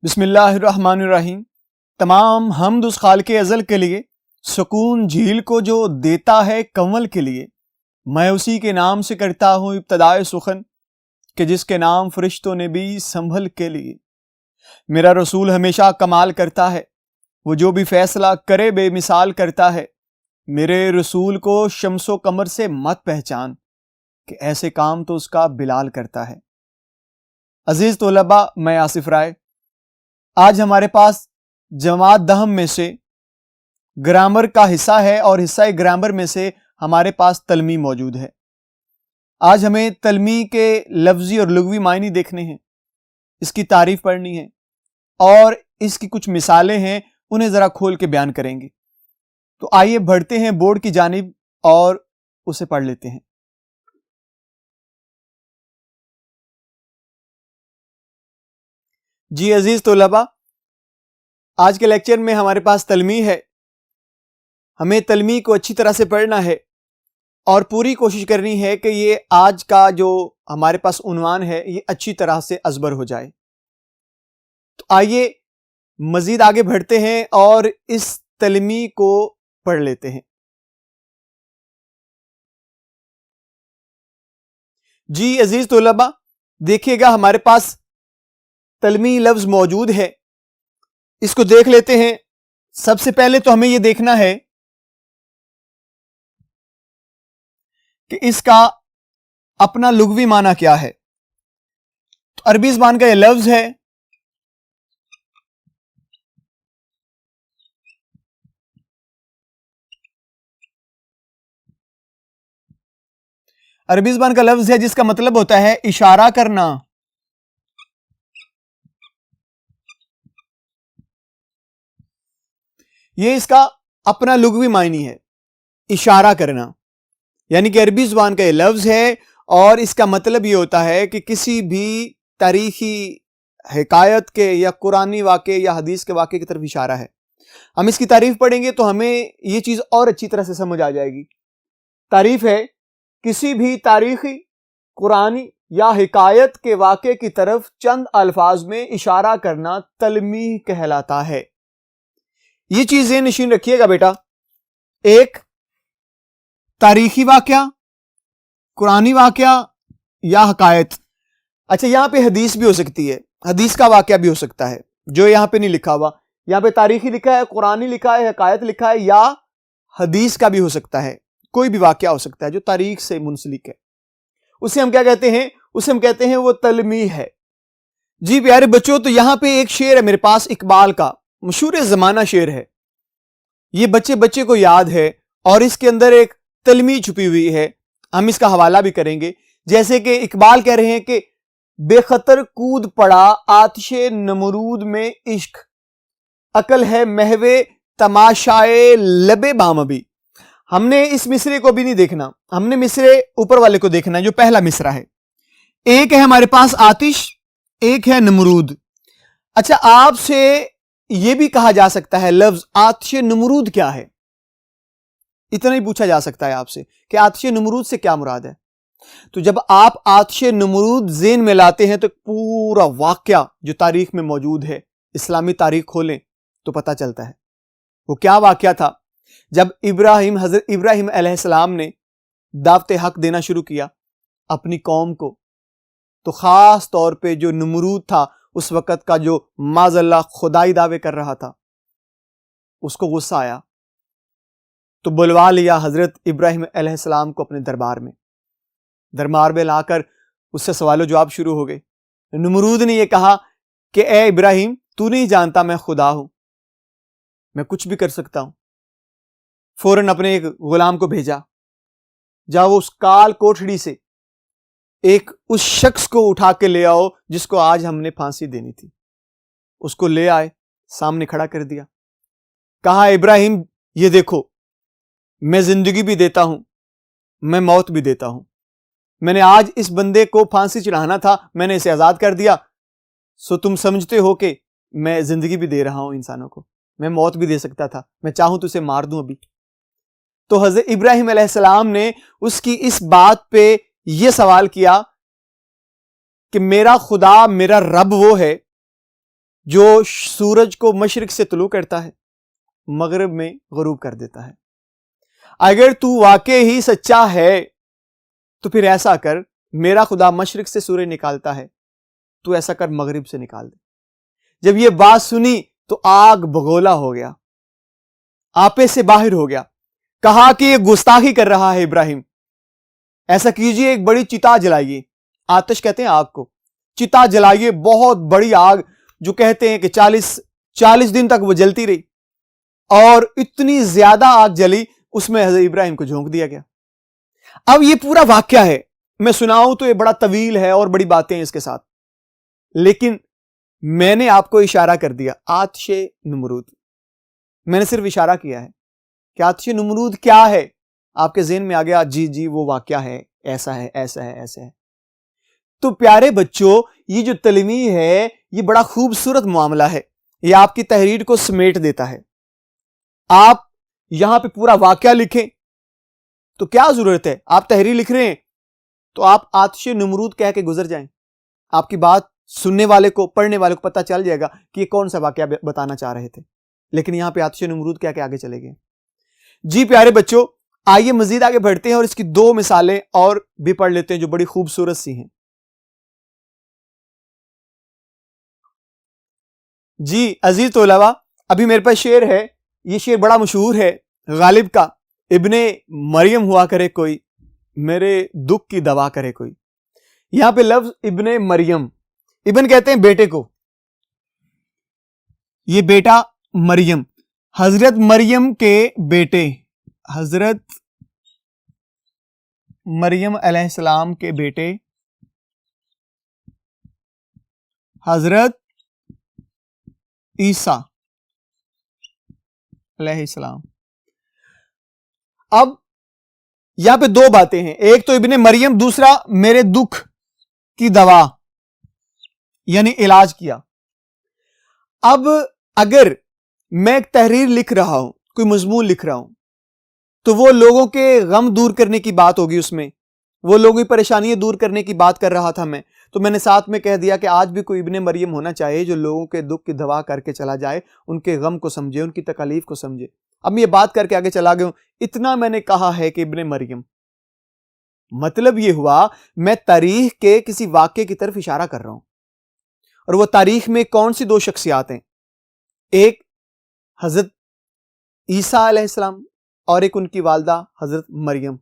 بسم اللہ الرحمن الرحیم۔ تمام حمد اس خالق ازل کے لیے، سکون جھیل کو جو دیتا ہے کنول کے لیے۔ میں اسی کے نام سے کرتا ہوں ابتدائے سخن، کہ جس کے نام فرشتوں نے بھی سنبھل کے لیے۔ میرا رسول ہمیشہ کمال کرتا ہے، وہ جو بھی فیصلہ کرے بے مثال کرتا ہے۔ میرے رسول کو شمس و قمر سے مت پہچان، کہ ایسے کام تو اس کا بلال کرتا ہے۔ عزیز طلباء، میں آصف رائے۔ آج ہمارے پاس جماعت دہم میں سے گرامر کا حصہ ہے، اور حصہ گرامر میں سے ہمارے پاس تلمی موجود ہے۔ آج ہمیں تلمی کے لفظی اور لغوی معنی دیکھنے ہیں، اس کی تعریف پڑھنی ہے، اور اس کی کچھ مثالیں ہیں، انہیں ذرا کھول کے بیان کریں گے۔ تو آئیے بڑھتے ہیں بورڈ کی جانب اور اسے پڑھ لیتے ہیں۔ جی عزیز طلباء، آج کے لیکچر میں ہمارے پاس تلمی ہے۔ ہمیں تلمی کو اچھی طرح سے پڑھنا ہے، اور پوری کوشش کرنی ہے کہ یہ آج کا جو ہمارے پاس عنوان ہے یہ اچھی طرح سے ازبر ہو جائے۔ تو آئیے مزید آگے بڑھتے ہیں اور اس تلمی کو پڑھ لیتے ہیں۔ جی عزیز طلباء، دیکھیے گا ہمارے پاس تلمی لفظ موجود ہے، اس کو دیکھ لیتے ہیں۔ سب سے پہلے تو ہمیں یہ دیکھنا ہے کہ اس کا اپنا لغوی معنی کیا ہے۔ تو عربی زبان کا یہ لفظ ہے، عربی زبان کا لفظ ہے جس کا مطلب ہوتا ہے اشارہ کرنا۔ یہ اس کا اپنا لغوی معنی ہے، اشارہ کرنا، یعنی کہ عربی زبان کا یہ لفظ ہے، اور اس کا مطلب یہ ہوتا ہے کہ کسی بھی تاریخی حکایت کے یا قرآنی واقعے یا حدیث کے واقعے کی طرف اشارہ ہے۔ ہم اس کی تعریف پڑھیں گے تو ہمیں یہ چیز اور اچھی طرح سے سمجھ آ جائے گی۔ تعریف ہے، کسی بھی تاریخی، قرآنی یا حکایت کے واقعے کی طرف چند الفاظ میں اشارہ کرنا تلمیح کہلاتا ہے۔ یہ چیزیں نشین رکھیے گا بیٹا۔ ایک، تاریخی واقعہ، قرآنی واقعہ یا حکایت۔ اچھا، یہاں پہ حدیث بھی ہو سکتی ہے، حدیث کا واقعہ بھی ہو سکتا ہے جو یہاں پہ نہیں لکھا ہوا۔ یہاں پہ تاریخی لکھا ہے، قرآنی لکھا ہے، حکایت لکھا ہے، یا حدیث کا بھی ہو سکتا ہے۔ کوئی بھی واقعہ ہو سکتا ہے جو تاریخ سے منسلک ہے، اسے ہم کیا کہتے ہیں؟ اسے ہم کہتے ہیں وہ تلمیح ہے۔ جی پیارے بچوں، تو یہاں پہ ایک شعر ہے میرے پاس، اقبال کا مشہور زمانہ شعر ہے۔ یہ بچے بچے کو یاد ہے، اور اس کے اندر ایک تلمیح چھپی ہوئی ہے۔ ہم اس کا حوالہ بھی کریں گے۔ جیسے کہ اقبال کہہ رہے ہیں کہ بے خطر کود پڑا آتش نمرود میں عشق، عقل ہے محو تماشائے لبے بام ابھی۔ ہم نے اس مصرے کو بھی نہیں دیکھنا، ہم نے مصرے اوپر والے کو دیکھنا ہے جو پہلا مصرع ہے۔ ایک ہے ہمارے پاس آتش، ایک ہے نمرود۔ اچھا، آپ سے یہ بھی کہا جا سکتا ہے لفظ آتش نمرود کیا ہے؟ اتنا ہی پوچھا جا سکتا ہے آپ سے کہ آتش نمرود سے کیا مراد ہے۔ تو جب آپ آتش نمرود ذہن میں لاتے ہیں تو پورا واقعہ جو تاریخ میں موجود ہے، اسلامی تاریخ کھولیں تو پتہ چلتا ہے وہ کیا واقعہ تھا۔ جب حضرت ابراہیم علیہ السلام نے دعوت حق دینا شروع کیا اپنی قوم کو، تو خاص طور پہ جو نمرود تھا اس وقت کا، جو معاذ اللہ خدائی دعوے کر رہا تھا، اس کو غصہ آیا، تو بلوا لیا حضرت ابراہیم علیہ السلام کو اپنے دربار میں لا کر اس سے سوال و جواب شروع ہو گئے۔ نمرود نے یہ کہا کہ اے ابراہیم، تو نہیں جانتا میں خدا ہوں، میں کچھ بھی کر سکتا ہوں۔ فوراً اپنے ایک غلام کو بھیجا، جاؤ اس کال کوٹھڑی سے ایک اس شخص کو اٹھا کے لے آؤ جس کو آج ہم نے پھانسی دینی تھی۔ اس کو لے آئے، سامنے کھڑا کر دیا، کہا ابراہیم یہ دیکھو، میں زندگی بھی دیتا ہوں، میں موت بھی دیتا ہوں۔ میں نے آج اس بندے کو پھانسی چڑھانا تھا، میں نے اسے آزاد کر دیا، سو تم سمجھتے ہو کہ میں زندگی بھی دے رہا ہوں انسانوں کو، میں موت بھی دے سکتا تھا، میں چاہوں تو اسے مار دوں ابھی۔ تو حضرت ابراہیم علیہ السلام نے اس کی اس بات پہ یہ سوال کیا کہ میرا خدا، میرا رب وہ ہے جو سورج کو مشرق سے طلوع کرتا ہے، مغرب میں غروب کر دیتا ہے۔ اگر تو واقع ہی سچا ہے تو پھر ایسا کر، میرا خدا مشرق سے سورج نکالتا ہے، تو ایسا کر مغرب سے نکال دے۔ جب یہ بات سنی تو آگ بگولا ہو گیا، آپے سے باہر ہو گیا، کہا کہ یہ گستاخی کر رہا ہے ابراہیم، ایسا کیجئے ایک بڑی چتا جلائیے، آتش کہتے ہیں آگ کو، چتا جلائیے، بہت بڑی آگ، جو کہتے ہیں کہ 40 دن تک وہ جلتی رہی، اور اتنی زیادہ آگ جلی اس میں حضرت ابراہیم کو جھونک دیا گیا۔ اب یہ پورا واقعہ ہے، میں سناؤں تو یہ بڑا طویل ہے اور بڑی باتیں ہیں اس کے ساتھ، لیکن میں نے آپ کو اشارہ کر دیا آتش نمرود، میں نے صرف اشارہ کیا ہے کہ آتش نمرود کیا ہے، آپ کے ذہن میں آ گیا جی وہ واقعہ ہے، ایسا ہے، ایسا ہے، ایسا ہے۔ تو پیارے بچوں، یہ جو تلمیح ہے یہ بڑا خوبصورت معاملہ ہے، یہ آپ کی تحریر کو سمیٹ دیتا ہے۔ آپ یہاں پہ پورا واقعہ لکھیں تو کیا ضرورت ہے، آپ تحریر لکھ رہے ہیں تو آپ آتش نمرود کہہ کے گزر جائیں، آپ کی بات سننے والے کو، پڑھنے والے کو پتہ چل جائے گا کہ یہ کون سا واقعہ بتانا چاہ رہے تھے، لیکن یہاں پہ آتش نمرود کہہ کے آگے چلے گئے۔ جی پیارے بچوں، آئیے مزید آگے بڑھتے ہیں اور اس کی 2 مثالیں اور بھی پڑھ لیتے ہیں جو بڑی خوبصورت سی ہیں۔ جی عزیز طلباء، ابھی میرے پاس شعر ہے، یہ شعر بڑا مشہور ہے، غالب کا، ابن مریم ہوا کرے کوئی، میرے دکھ کی دوا کرے کوئی۔ یہاں پہ لفظ ابن مریم، ابن کہتے ہیں بیٹے کو، یہ بیٹا مریم، حضرت مریم کے بیٹے، حضرت مریم علیہ السلام کے بیٹے حضرت عیسیٰ علیہ السلام۔ اب یہاں پہ 2 باتیں ہیں، ایک تو ابن مریم، دوسرا میرے دکھ کی دوا یعنی علاج کیا۔ اب اگر میں ایک تحریر لکھ رہا ہوں، کوئی مضمون لکھ رہا ہوں، تو وہ لوگوں کے غم دور کرنے کی بات ہوگی، اس میں وہ لوگوں کی پریشانیاں دور کرنے کی بات کر رہا تھا میں، تو میں نے ساتھ میں کہہ دیا کہ آج بھی کوئی ابن مریم ہونا چاہیے جو لوگوں کے دکھ کی دوا کر کے چلا جائے، ان کے غم کو سمجھے، ان کی تکالیف کو سمجھے۔ اب میں یہ بات کر کے آگے چلا گیا ہوں، اتنا میں نے کہا ہے کہ ابن مریم، مطلب یہ ہوا میں تاریخ کے کسی واقعے کی طرف اشارہ کر رہا ہوں، اور وہ تاریخ میں کون سی 2 شخصیات ہیں، ایک حضرت عیسیٰ علیہ السلام اور ایک ان کی والدہ حضرت مریم۔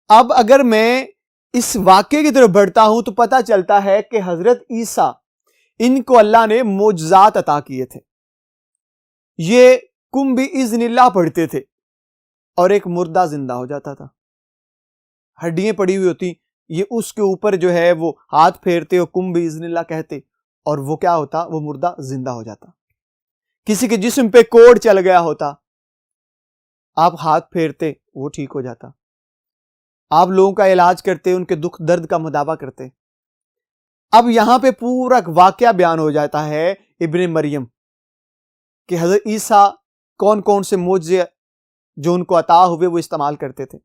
اب اگر میں اس واقعے کی طرف بڑھتا ہوں تو پتہ چلتا ہے کہ حضرت عیسیٰ، ان کو اللہ نے معجزات عطا کیے تھے، یہ کم باذن اللہ پڑھتے تھے اور ایک مردہ زندہ ہو جاتا تھا، ہڈیاں پڑی ہوئی ہوتی، یہ اس کے اوپر جو ہے وہ ہاتھ پھیرتے اور کم باذن اللہ کہتے، اور وہ کیا ہوتا، وہ مردہ زندہ ہو جاتا۔ کسی کے جسم پہ کوڑ چل گیا ہوتا، آپ ہاتھ پھیرتے وہ ٹھیک ہو جاتا، آپ لوگوں کا علاج کرتے، ان کے دکھ درد کا مداوا کرتے۔ اب یہاں پہ پورا واقعہ بیان ہو جاتا ہے ابن مریم کہ حضرت عیسیٰ کون کون سے معجزے جو ان کو عطا ہوئے وہ استعمال کرتے تھے۔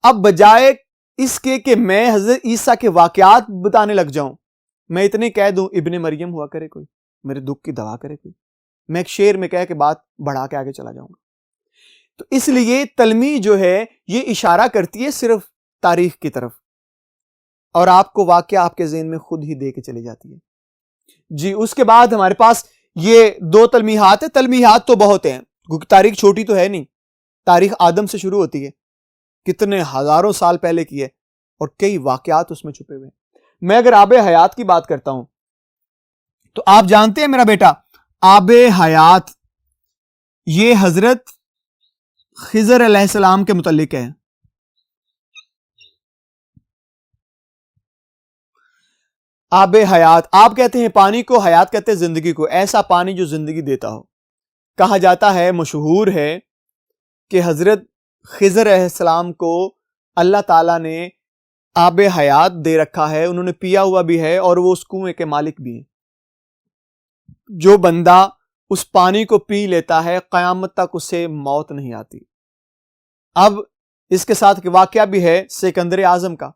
اب بجائے اس کے کہ میں حضرت عیسیٰ کے واقعات بتانے لگ جاؤں، میں اتنے کہہ دوں ابن مریم ہوا کرے کوئی، میرے دکھ کی دوا کرے کوئی، میں ایک شعر میں کہہ کے بات بڑھا کے آگے چلا جاؤں گا۔ تو اس لیے تلمیح جو ہے یہ اشارہ کرتی ہے صرف تاریخ کی طرف، اور آپ کو واقعہ آپ کے ذہن میں خود ہی دے کے چلی جاتی ہے۔ جی اس کے بعد ہمارے پاس یہ 2 تلمیحات ہیں، تلمیحات تو بہت ہیں کیونکہ تاریخ چھوٹی تو ہے نہیں، تاریخ آدم سے شروع ہوتی ہے، کتنے ہزاروں سال پہلے کی ہے، اور کئی واقعات اس میں چھپے ہوئے ہیں۔ میں اگر آب حیات کی بات کرتا ہوں تو آپ جانتے ہیں میرا بیٹا، آب حیات یہ حضرت خضر علیہ السلام کے متعلق ہے۔ آب حیات، آپ کہتے ہیں پانی کو، حیات کہتے ہیں زندگی کو، ایسا پانی جو زندگی دیتا ہو۔ کہا جاتا ہے، مشہور ہے کہ حضرت خضر علیہ السلام کو اللہ تعالیٰ نے آب حیات دے رکھا ہے، انہوں نے پیا ہوا بھی ہے اور وہ اس کنویں کے مالک بھی ہیں۔ جو بندہ اس پانی کو پی لیتا ہے قیامت تک اسے موت نہیں آتی۔ اب اس کے ساتھ ایک واقعہ بھی ہے سکندر اعظم کا۔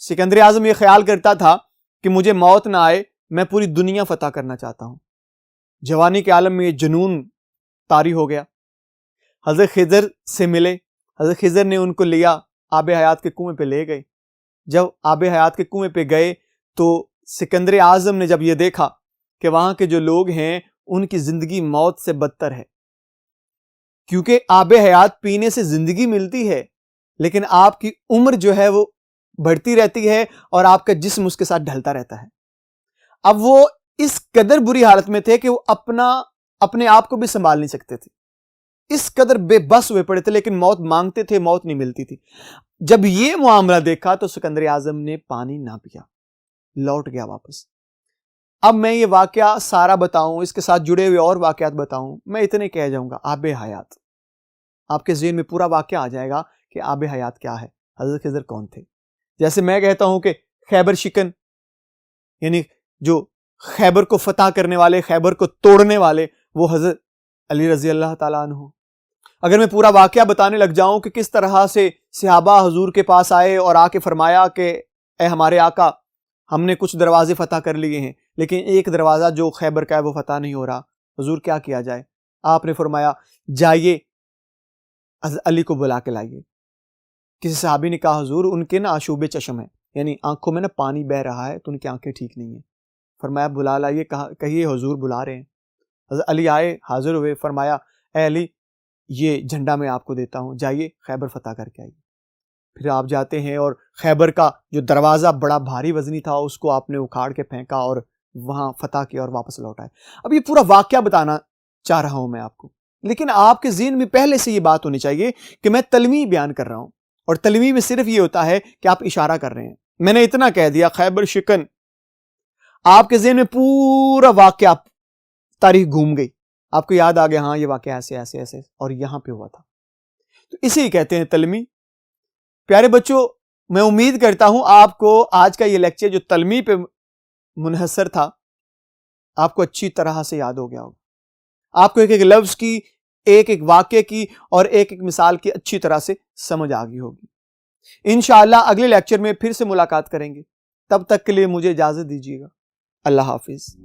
سکندر اعظم یہ خیال کرتا تھا کہ مجھے موت نہ آئے میں پوری دنیا فتح کرنا چاہتا ہوں. جوانی کے عالم میں یہ جنون طاری ہو گیا. حضرت خضر سے ملے. حضرت خضر نے ان کو لیا, آب حیات کے کنویں پہ لے گئے. جب آب حیات کے کنویں پہ گئے تو سکندر اعظم نے جب یہ دیکھا کہ وہاں کے جو لوگ ہیں ان کی زندگی موت سے بدتر ہے, کیونکہ آب حیات پینے سے زندگی ملتی ہے لیکن آپ کی عمر جو ہے وہ بڑھتی رہتی ہے اور آپ کا جسم اس کے ساتھ ڈھلتا رہتا ہے. اب وہ اس قدر بری حالت میں تھے کہ وہ اپنے آپ کو بھی سنبھال نہیں سکتے تھے, اس قدر بے بس ہوئے پڑے تھے, لیکن موت مانگتے تھے, موت نہیں ملتی تھی. جب یہ معاملہ دیکھا تو سکندر اعظم نے پانی نہ پیا, لوٹ گیا واپس. اب میں یہ واقعہ سارا بتاؤں, اس کے ساتھ جڑے ہوئے اور واقعات بتاؤں, میں اتنے کہہ جاؤں گا. آب حیات, آپ کے ذہن میں پورا واقعہ آ جائے گا کہ آب حیات کیا ہے, حضرت خضر کون تھے. جیسے میں کہتا ہوں کہ خیبر شکن, یعنی جو خیبر کو فتح کرنے والے, خیبر کو توڑنے والے, وہ حضرت علی رضی اللہ تعالیٰ عنہ. اگر میں پورا واقعہ بتانے لگ جاؤں کہ کس طرح سے صحابہ حضور کے پاس آئے اور آ کے فرمایا کہ اے ہمارے آقا, ہم نے کچھ دروازے فتح کر لیے ہیں لیکن ایک دروازہ جو خیبر کا ہے وہ فتح نہیں ہو رہا, حضور کیا کیا جائے. آپ نے فرمایا جائیے علی کو بلا کے لائیے. کسی صحابی نے کہا حضور ان کے نا آشوب چشم ہے, یعنی آنکھوں میں نا پانی بہ رہا ہے تو ان کی آنکھیں ٹھیک نہیں ہیں. فرمایا بلا لائیے, کہیے حضور بلا رہے ہیں. حضرت علی آئے, حاضر ہوئے, فرمایا اے علی یہ جھنڈا میں آپ کو دیتا ہوں, جائیے خیبر فتح کر کے آئیے. پھر آپ جاتے ہیں اور خیبر کا جو دروازہ بڑا بھاری وزنی تھا اس کو آپ نے اکھاڑ کے پھینکا اور وہاں فتح کیا اور واپس لوٹ آئے. اب یہ پورا واقعہ بتانا چاہ رہا ہوں میں آپ کو, لیکن آپ کے ذہن میں پہلے سے یہ بات ہونی چاہیے کہ میں تلمی بیان کر رہا ہوں, اور تلمی میں صرف یہ ہوتا ہے کہ آپ اشارہ کر رہے ہیں. میں نے اتنا کہہ دیا خیبر شکن, آپ کے ذہن میں پورا واقعہ تاریخ گھوم گئی, آپ کو یاد آ گیا ہاں یہ واقعہ ایسے ایسے ایسے اور یہاں پہ ہوا تھا. تو اسی ہی کہتے ہیں تلمی. پیارے بچوں, میں امید کرتا ہوں آپ کو آج کا یہ لیکچر جو تلمی پہ منحصر تھا آپ کو اچھی طرح سے یاد ہو گیا ہوگا. آپ کو ایک ایک لفظ کی, ایک ایک واقعے کی اور ایک ایک مثال کی اچھی طرح سے سمجھ آ گئی ہوگی. انشاءاللہ اگلے لیکچر میں پھر سے ملاقات کریں گے. تب تک کے لیے مجھے اجازت دیجیے گا. اللہ حافظ.